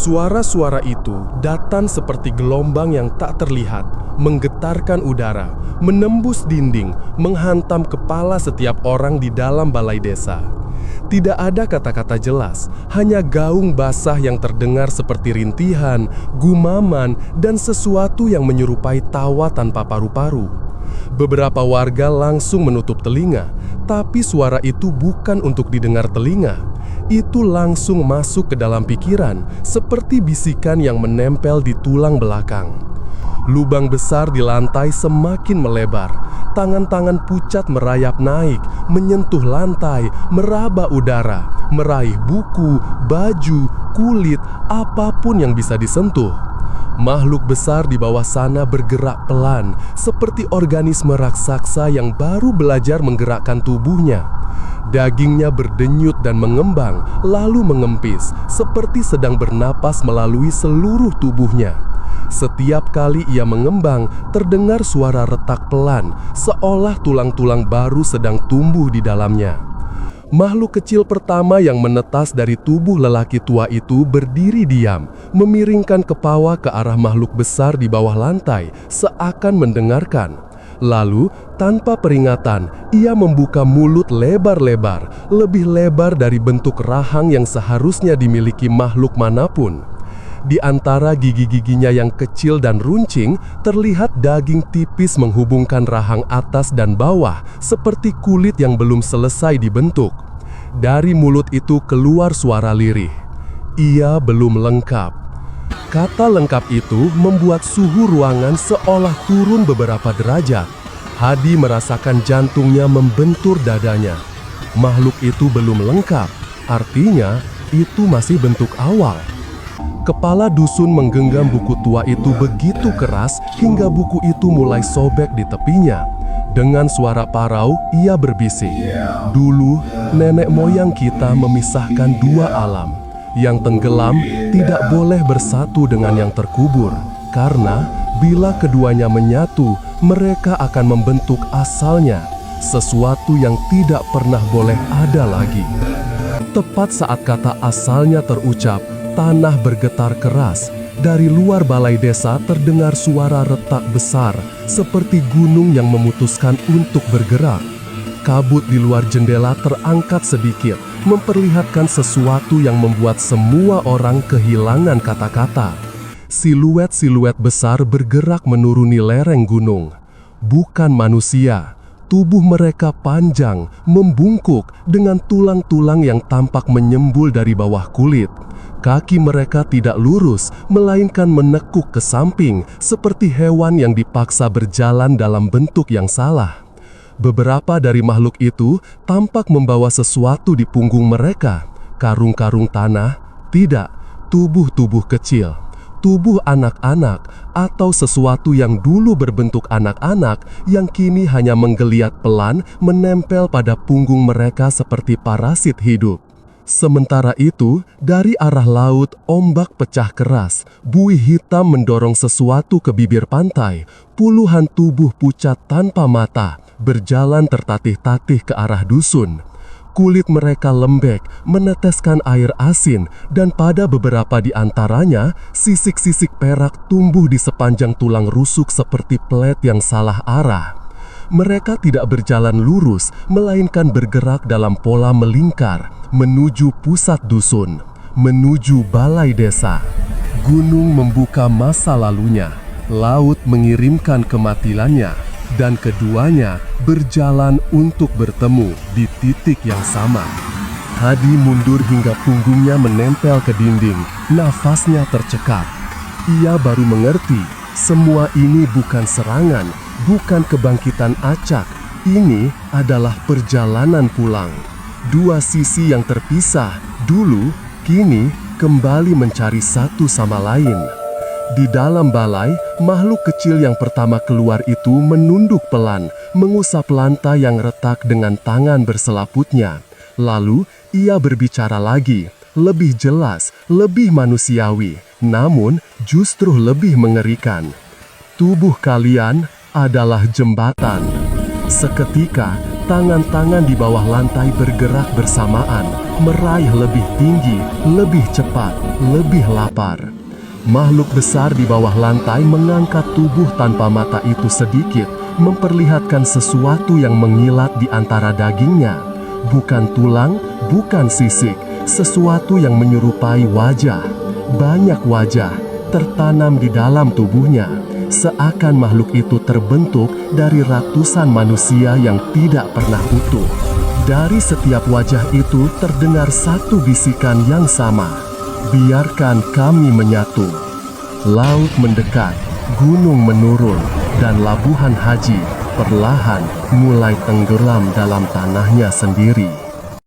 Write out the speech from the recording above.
Suara-suara itu datang seperti gelombang yang tak terlihat, menggetarkan udara, menembus dinding, menghantam kepala setiap orang di dalam balai desa. Tidak ada kata-kata jelas, hanya gaung basah yang terdengar seperti rintihan, gumaman, dan sesuatu yang menyerupai tawa tanpa paru-paru. Beberapa warga langsung menutup telinga, tapi suara itu bukan untuk didengar telinga. Itu langsung masuk ke dalam pikiran, seperti bisikan yang menempel di tulang belakang. Lubang besar di lantai semakin melebar. Tangan-tangan pucat merayap naik, menyentuh lantai, meraba udara, meraih buku, baju, kulit, apapun yang bisa disentuh. Makhluk besar di bawah sana bergerak pelan, seperti organisme raksasa yang baru belajar menggerakkan tubuhnya. Dagingnya berdenyut dan mengembang, lalu mengempis, seperti sedang bernapas melalui seluruh tubuhnya. Setiap kali ia mengembang, terdengar suara retak pelan, seolah tulang-tulang baru sedang tumbuh di dalamnya. Makhluk kecil pertama yang menetas dari tubuh lelaki tua itu berdiri diam, memiringkan kepala ke arah makhluk besar di bawah lantai, seakan mendengarkan. Lalu, tanpa peringatan, ia membuka mulut lebar-lebar, lebih lebar dari bentuk rahang yang seharusnya dimiliki makhluk manapun. Di antara gigi-giginya yang kecil dan runcing, terlihat daging tipis menghubungkan rahang atas dan bawah, seperti kulit yang belum selesai dibentuk. Dari mulut itu keluar suara lirih. Ia belum lengkap. Kata lengkap itu membuat suhu ruangan seolah turun beberapa derajat. Hadi merasakan jantungnya membentur dadanya. Makhluk itu belum lengkap, artinya itu masih bentuk awal. Kepala dusun menggenggam buku tua itu begitu keras hingga buku itu mulai sobek di tepinya. Dengan suara parau, ia berbisik, "Dulu, nenek moyang kita memisahkan dua alam. Yang tenggelam tidak boleh bersatu dengan yang terkubur, karena bila keduanya menyatu, mereka akan membentuk asalnya, sesuatu yang tidak pernah boleh ada lagi." Tepat saat kata asalnya terucap, tanah bergetar keras. Dari luar balai desa terdengar suara retak besar, seperti gunung yang memutuskan untuk bergerak. Kabut di luar jendela terangkat sedikit, memperlihatkan sesuatu yang membuat semua orang kehilangan kata-kata. Siluet-siluet besar bergerak menuruni lereng gunung. Bukan manusia. Tubuh mereka panjang, membungkuk, dengan tulang-tulang yang tampak menyembul dari bawah kulit. Kaki mereka tidak lurus, melainkan menekuk ke samping, seperti hewan yang dipaksa berjalan dalam bentuk yang salah. Beberapa dari makhluk itu tampak membawa sesuatu di punggung mereka. Karung-karung tanah, tidak, tubuh-tubuh kecil. Tubuh anak-anak, atau sesuatu yang dulu berbentuk anak-anak, yang kini hanya menggeliat pelan menempel pada punggung mereka seperti parasit hidup. Sementara itu, dari arah laut, ombak pecah keras. Buih hitam mendorong sesuatu ke bibir pantai. Puluhan tubuh pucat tanpa mata berjalan tertatih-tatih ke arah dusun. Kulit mereka lembek, meneteskan air asin, dan pada beberapa di antaranya, sisik-sisik perak tumbuh di sepanjang tulang rusuk seperti plet yang salah arah. Mereka tidak berjalan lurus, melainkan bergerak dalam pola melingkar, menuju pusat dusun, menuju balai desa. Gunung membuka masa lalunya, laut mengirimkan kematiannya, dan keduanya berjalan untuk bertemu di titik yang sama. Hadi mundur hingga punggungnya menempel ke dinding, nafasnya tercekat. Ia baru mengerti, semua ini bukan serangan, bukan kebangkitan acak. Ini adalah perjalanan pulang. Dua sisi yang terpisah, dulu, kini, kembali mencari satu sama lain. Di dalam balai, makhluk kecil yang pertama keluar itu menunduk pelan, mengusap lantai yang retak dengan tangan berselaputnya. Lalu, ia berbicara lagi, lebih jelas, lebih manusiawi, namun justru lebih mengerikan. Tubuh kalian adalah jembatan. Seketika, Tangan-tangan di bawah lantai bergerak bersamaan, meraih lebih tinggi, lebih cepat, lebih lapar. Makhluk besar di bawah lantai mengangkat tubuh tanpa mata itu sedikit, memperlihatkan sesuatu yang mengilat di antara dagingnya. Bukan tulang, bukan sisik, sesuatu yang menyerupai wajah. Banyak wajah tertanam di dalam tubuhnya, seakan makhluk itu terbentuk dari ratusan manusia yang tidak pernah utuh. Dari setiap wajah itu terdengar satu bisikan yang sama, "Biarkan kami menyatu." Laut mendekat, gunung menurun, dan Labuhan Haji perlahan mulai tenggelam dalam tanahnya sendiri.